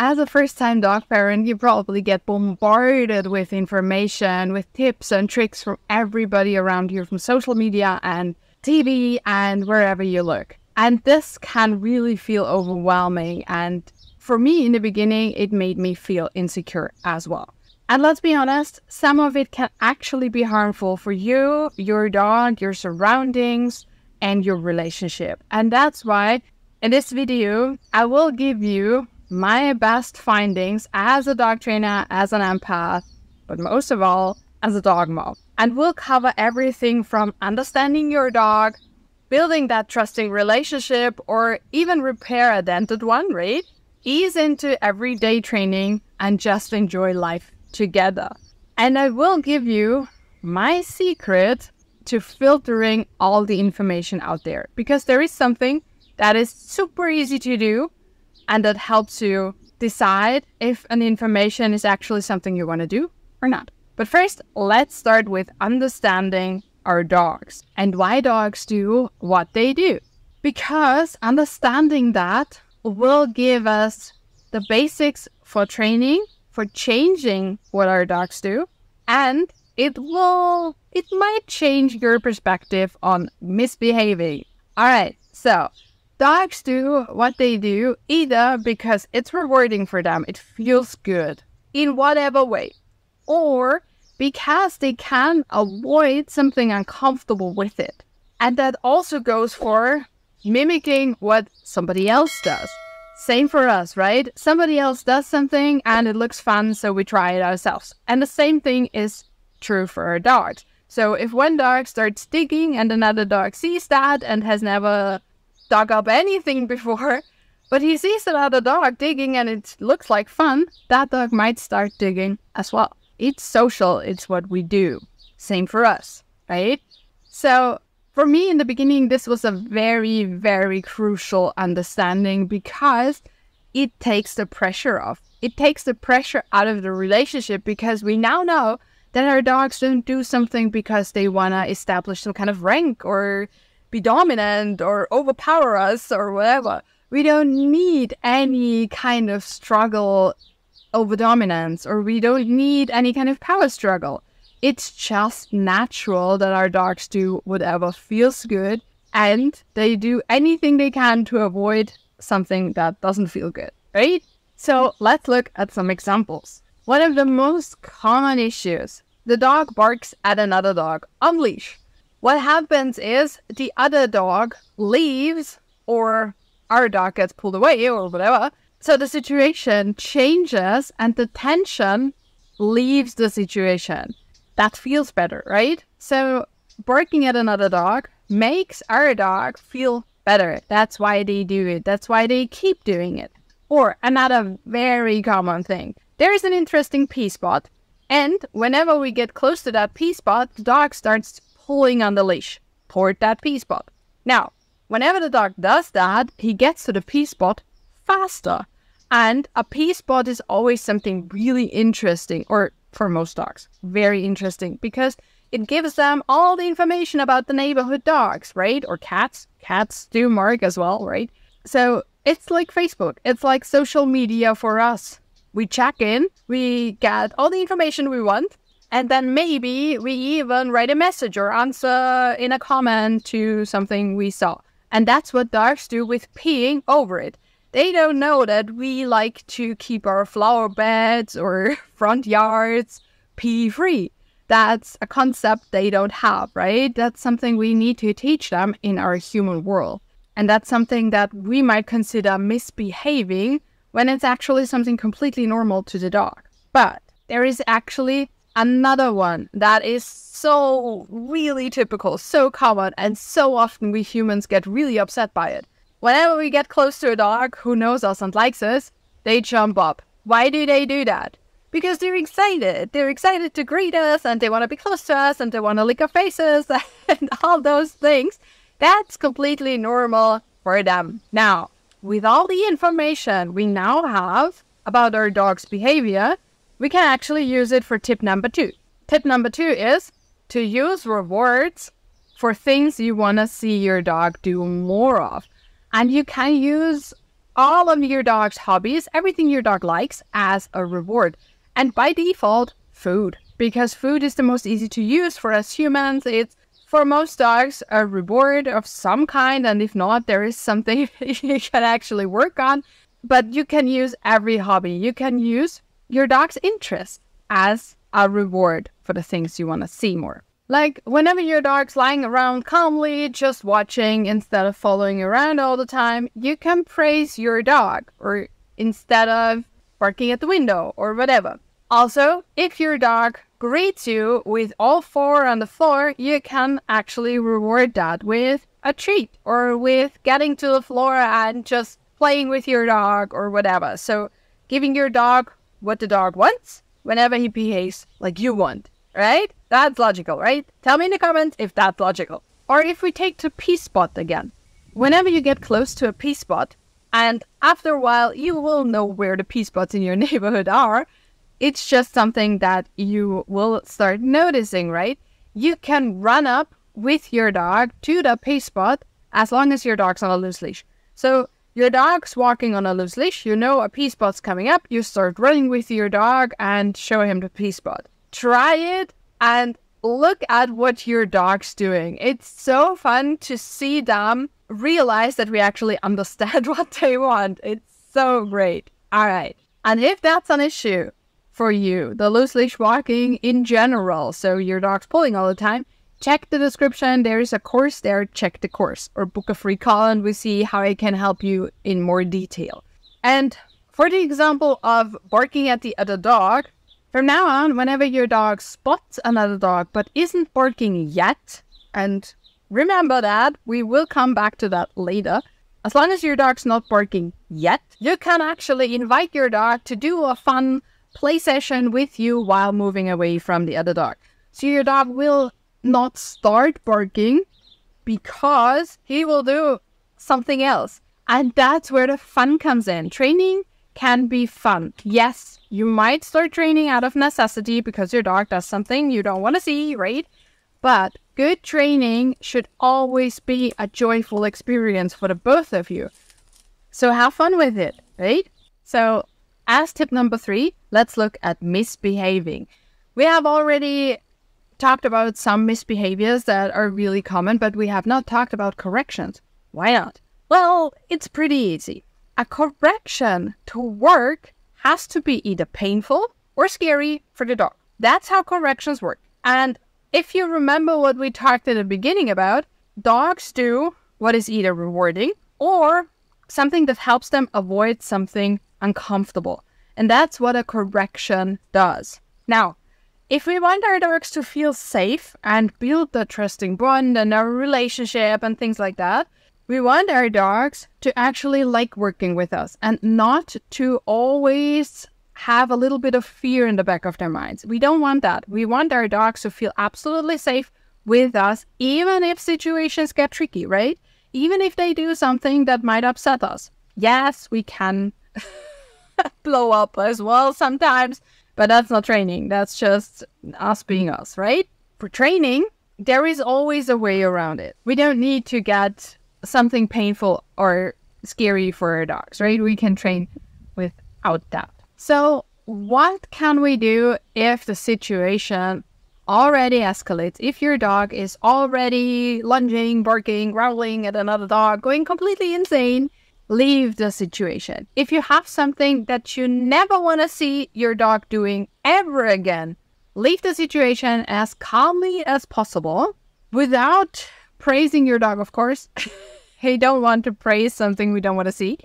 as a first-time dog parent, you probably get bombarded with information, with tips and tricks from everybody around you, from social media and TV and wherever you look. And this can really feel overwhelming. And for me, in the beginning, it made me feel insecure as well. And let's be honest, some of it can actually be harmful for you, your dog, your surroundings, and your relationship. And that's why in this video, I will give you my best findings as a dog trainer, as an empath, but most of all, as a dog mom. And we'll cover everything from understanding your dog, building that trusting relationship, or even repair a dented one, right? Ease into everyday training and just enjoy life together. And I will give you my secret to filtering all the information out there, because there is something that is super easy to do and that helps you decide if an information is actually something you want to do or not. But first, let's start with understanding our dogs and why dogs do what they do. Because understanding that will give us the basics for training, for changing what our dogs do, and it might change your perspective on misbehaving. All right, so dogs do what they do either because it's rewarding for them, it feels good in whatever way, or because they can avoid something uncomfortable with it. And that also goes for mimicking what somebody else does. Same for us, right? Somebody else does something and it looks fun, so we try it ourselves. And the same thing is true for our dogs. So if one dog starts digging and another dog sees that and has never dug up anything before, but he sees another dog digging and it looks like fun, that dog might start digging as well. It's social, it's what we do. Same for us, right? So for me, in the beginning, this was a very, very crucial understanding because it takes the pressure off. It takes the pressure out of the relationship because we now know that our dogs don't do something because they want to establish some kind of rank or be dominant or overpower us or whatever. We don't need any kind of struggle over dominance, or we don't need any kind of power struggle. It's just natural that our dogs do whatever feels good and they do anything they can to avoid something that doesn't feel good, right? So let's look at some examples. One of the most common issues, the dog barks at another dog on leash. What happens is the other dog leaves or our dog gets pulled away or whatever. So the situation changes and the tension leaves the situation. That feels better, right? So barking at another dog makes our dog feel better. That's why they do it. That's why they keep doing it. Or another very common thing. There is an interesting pee spot. And whenever we get close to that pee spot, the dog starts pulling on the leash toward that pee spot. Now, whenever the dog does that, he gets to the pee spot faster. And a pee spot is always something really interesting, or for most dogs, very interesting, because it gives them all the information about the neighborhood dogs, right? Or cats. Cats do mark as well, right? So it's like Facebook. It's like social media for us. We check in, we get all the information we want, and then maybe we even write a message or answer in a comment to something we saw. And that's what dogs do with peeing over it. They don't know that we like to keep our flower beds or front yards pee-free. That's a concept they don't have, right? That's something we need to teach them in our human world. And that's something that we might consider misbehaving when it's actually something completely normal to the dog. But there is actually another one that is so really typical, so common, and so often we humans get really upset by it. Whenever we get close to a dog who knows us and likes us, they jump up. Why do they do that? Because they're excited. They're excited to greet us and they want to be close to us and they want to lick our faces and all those things. That's completely normal for them. Now, with all the information we now have about our dog's behavior, we can actually use it for tip number 2. Tip number 2 is to use rewards for things you want to see your dog do more of. And you can use all of your dog's hobbies, everything your dog likes, as a reward. And by default, food. Because food is the most easy to use for us humans. It's, for most dogs, a reward of some kind. And if not, there is something you can actually work on. But you can use every hobby. You can use your dog's interest as a reward for the things you want to see more. Like whenever your dog's lying around calmly, just watching instead of following around all the time, you can praise your dog, or instead of barking at the window or whatever. Also, if your dog greets you with all four on the floor, you can actually reward that with a treat or with getting to the floor and just playing with your dog or whatever. So giving your dog what the dog wants whenever he behaves like you want. Right? That's logical, right? Tell me in the comments if that's logical. Or if we take the pee spot again. Whenever you get close to a pee spot, and after a while you will know where the pee spots in your neighborhood are, it's just something that you will start noticing, right? You can run up with your dog to the pee spot as long as your dog's on a loose leash. So your dog's walking on a loose leash, you know a pee spot's coming up, you start running with your dog and show him the pee spot. Try it and look at what your dog's doing. It's so fun to see them realize that we actually understand what they want. It's so great. All right. And if that's an issue for you, the loose leash walking in general, so your dog's pulling all the time, check the description. There is a course there. Check the course or book a free call and we see how I can help you in more detail. And for the example of barking at the other dog, from now on, whenever your dog spots another dog but isn't barking yet, and remember that, we will come back to that later, as long as your dog's not barking yet, you can actually invite your dog to do a fun play session with you while moving away from the other dog. So your dog will not start barking because he will do something else. And that's where the fun comes in. Training can be fun. Yes, you might start training out of necessity because your dog does something you don't want to see, right? But good training should always be a joyful experience for the both of you. So have fun with it, right? So as tip number 3, let's look at misbehaving. We have already talked about some misbehaviors that are really common, but we have not talked about corrections. Why not? Well, it's pretty easy. A correction to work has to be either painful or scary for the dog. That's how corrections work. And if you remember what we talked at the beginning about, dogs do what is either rewarding or something that helps them avoid something uncomfortable. And that's what a correction does. Now, if we want our dogs to feel safe and build a trusting bond and a relationship and things like that, we want our dogs to actually like working with us and not to always have a little bit of fear in the back of their minds. We don't want that. We want our dogs to feel absolutely safe with us, even if situations get tricky, right? Even if they do something that might upset us. Yes, we can blow up as well sometimes, but that's not training. That's just us being us, right? For training, there is always a way around it. We don't need to get something painful or scary for our dogs, right? We can train without that. So what can we do if the situation already escalates? If your dog is already lunging, barking, growling at another dog, going completely insane, leave the situation. If you have something that you never want to see your dog doing ever again, leave the situation as calmly as possible without praising your dog, of course. You don't want to praise something we don't want to see.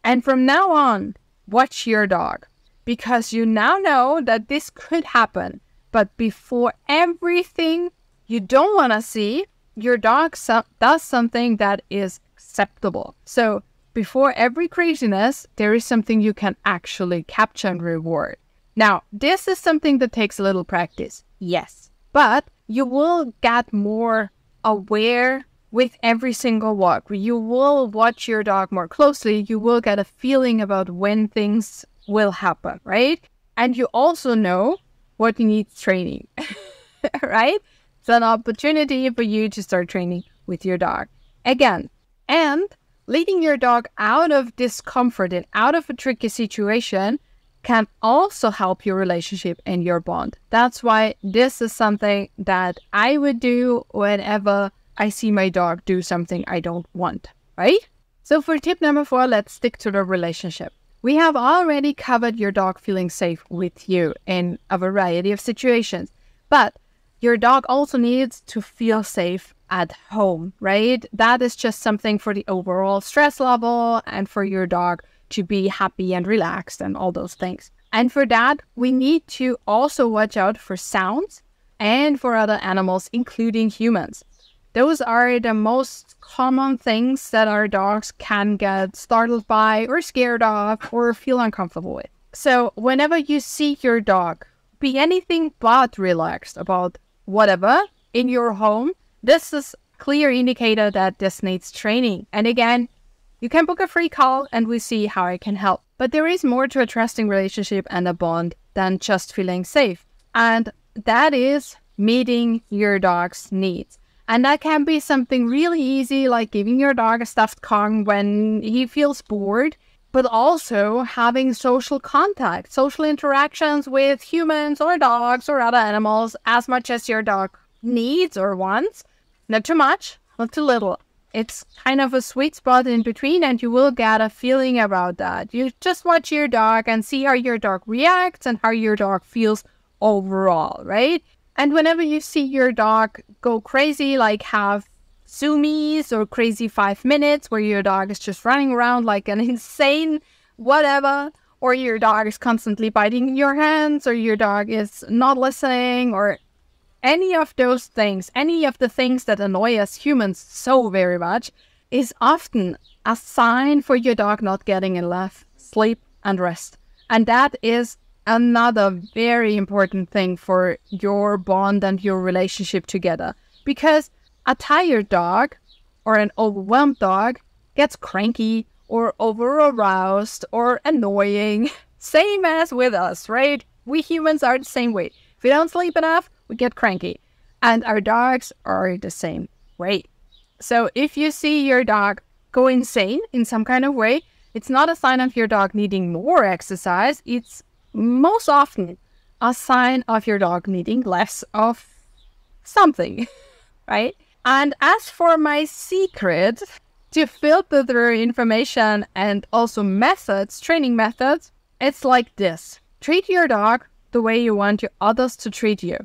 And from now on, watch your dog, because you now know that this could happen. But before everything you don't want to see, your dog does something that is acceptable. So before every craziness, there is something you can actually capture and reward. Now, this is something that takes a little practice, yes, but you will get more aware with every single walk. You will watch your dog more closely. You will get a feeling about when things will happen, right? And you also know what needs training, right? It's an opportunity for you to start training with your dog again. And leading your dog out of discomfort and out of a tricky situation can also help your relationship and your bond. That's why this is something that I would do whenever I see my dog do something I don't want, right? So for tip number 4, let's stick to the relationship. We have already covered your dog feeling safe with you in a variety of situations, but your dog also needs to feel safe at home, right? That is just something for the overall stress level and for your dog to be happy and relaxed and all those things. And for that, we need to also watch out for sounds and for other animals, including humans. Those are the most common things that our dogs can get startled by or scared of or feel uncomfortable with. So whenever you see your dog be anything but relaxed about whatever in your home, this is a clear indicator that this needs training. And again, you can book a free call and we see how I can help. But there is more to a trusting relationship and a bond than just feeling safe. And that is meeting your dog's needs. And that can be something really easy, like giving your dog a stuffed Kong when he feels bored, but also having social contact, social interactions with humans or dogs or other animals as much as your dog needs or wants. Not too much, not too little. It's kind of a sweet spot in between, and you will get a feeling about that. You just watch your dog and see how your dog reacts and how your dog feels overall, right? And whenever you see your dog go crazy, like have zoomies or crazy 5 minutes where your dog is just running around like an insane whatever, or your dog is constantly biting your hands, or your dog is not listening, or any of those things, any of the things that annoy us humans so very much, is often a sign for your dog not getting enough sleep and rest. And that is another very important thing for your bond and your relationship together. Because a tired dog or an overwhelmed dog gets cranky or over-aroused or annoying. Same as with us, right? We humans are the same way. If we don't sleep enough, we get cranky. And our dogs are the same way. So if you see your dog go insane in some kind of way, it's not a sign of your dog needing more exercise. It's most often a sign of your dog needing less of something, right? And as for my secret to filter through information and also methods, training methods, it's like this. Treat your dog the way you want your others to treat you.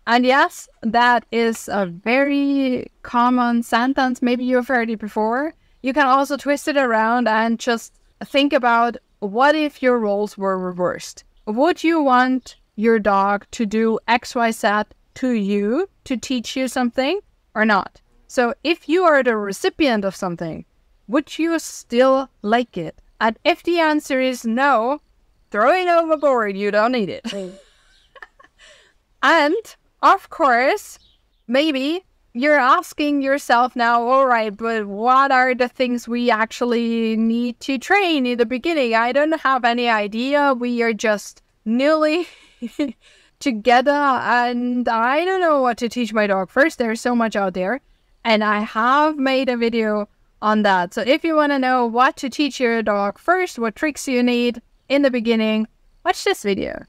And yes, that is a very common sentence. Maybe you've heard it before. You can also twist it around and just think about, what if your roles were reversed? Would you want your dog to do X, Y, Z to you to teach you something or not? So if you are the recipient of something, would you still like it? And if the answer is no, throw it overboard. You don't need it. And of course, maybe you're asking yourself now, all right, but what are the things we actually need to train in the beginning? I don't have any idea. We are just newly together and I don't know what to teach my dog first. There's so much out there. And I have made a video on that. So if you want to know what to teach your dog first, what tricks you need in the beginning, watch this video.